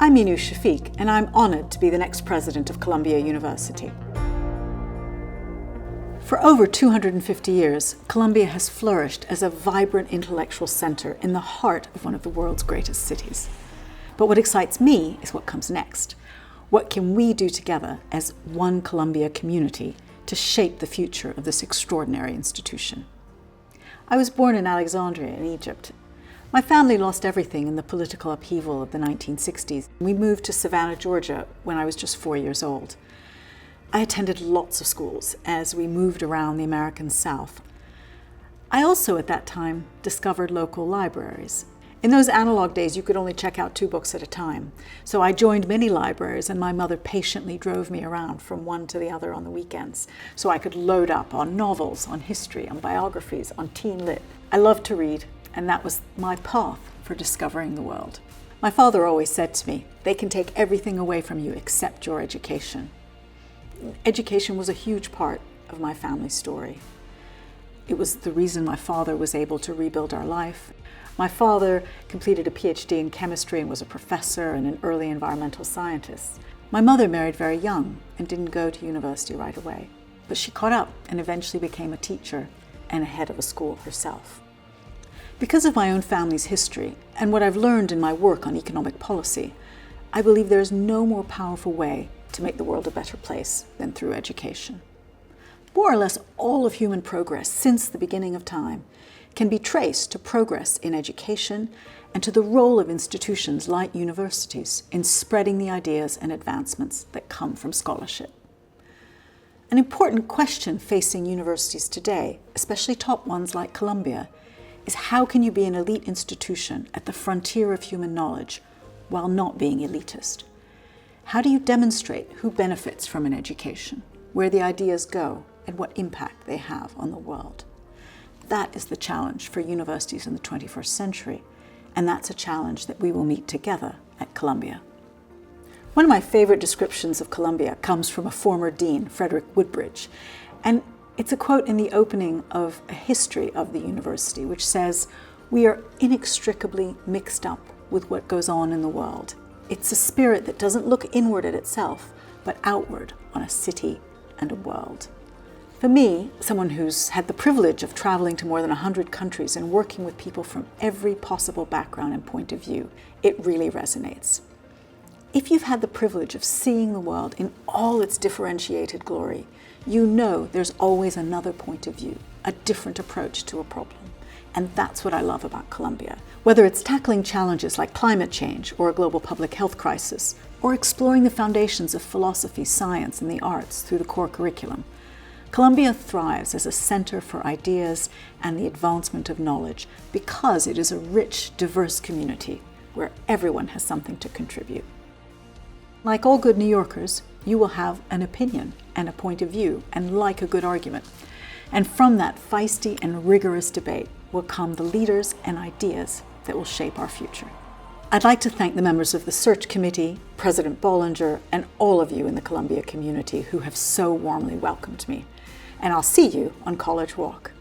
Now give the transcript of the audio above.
I'm Minouche Shafik, and I'm honored to be the next president of Columbia University. For over 250 years, Columbia has flourished as a vibrant intellectual center in the heart of one of the world's greatest cities. But what excites me is what comes next. What can we do together as one Columbia community to shape the future of this extraordinary institution? I was born in Alexandria in Egypt. My family lost everything in the political upheaval of the 1960s. We moved to Savannah, Georgia when I was just 4 years old. I attended lots of schools as we moved around the American South. I also, at that time, discovered local libraries. In those analog days, you could only check out 2 books at a time. So I joined many libraries, and my mother patiently drove me around from one to the other on the weekends so I could load up on novels, on history, on biographies, on teen lit. I loved to read, and that was my path for discovering the world. My father always said to me, "They can take everything away from you except your education." Education was a huge part of my family's story. It was the reason my father was able to rebuild our life. My father completed a PhD in chemistry and was a professor and an early environmental scientist. My mother married very young and didn't go to university right away, but she caught up and eventually became a teacher and a head of a school herself. Because of my own family's history and what I've learned in my work on economic policy, I believe there is no more powerful way to make the world a better place than through education. More or less all of human progress since the beginning of time can be traced to progress in education and to the role of institutions like universities in spreading the ideas and advancements that come from scholarship. An important question facing universities today, especially top ones like Columbia, is how can you be an elite institution at the frontier of human knowledge while not being elitist? How do you demonstrate who benefits from an education, where the ideas go, and what impact they have on the world? That is the challenge for universities in the 21st century, and that's a challenge that we will meet together at Columbia. One of my favorite descriptions of Columbia comes from a former dean, Frederick Woodbridge, and it's a quote in the opening of a history of the university, which says, "We are inextricably mixed up with what goes on in the world. It's a spirit that doesn't look inward at itself, but outward on a city and a world." For me, someone who's had the privilege of traveling to more than 100 countries and working with people from every possible background and point of view, it really resonates. If you've had the privilege of seeing the world in all its differentiated glory, you know there's always another point of view, a different approach to a problem. And that's what I love about Columbia. Whether it's tackling challenges like climate change or a global public health crisis, or exploring the foundations of philosophy, science, and the arts through the core curriculum, Columbia thrives as a center for ideas and the advancement of knowledge because it is a rich, diverse community where everyone has something to contribute. Like all good New Yorkers, you will have an opinion and a point of view and like a good argument. And from that feisty and rigorous debate will come the leaders and ideas that will shape our future. I'd like to thank the members of the Search Committee, President Bollinger, and all of you in the Columbia community who have so warmly welcomed me. And I'll see you on College Walk.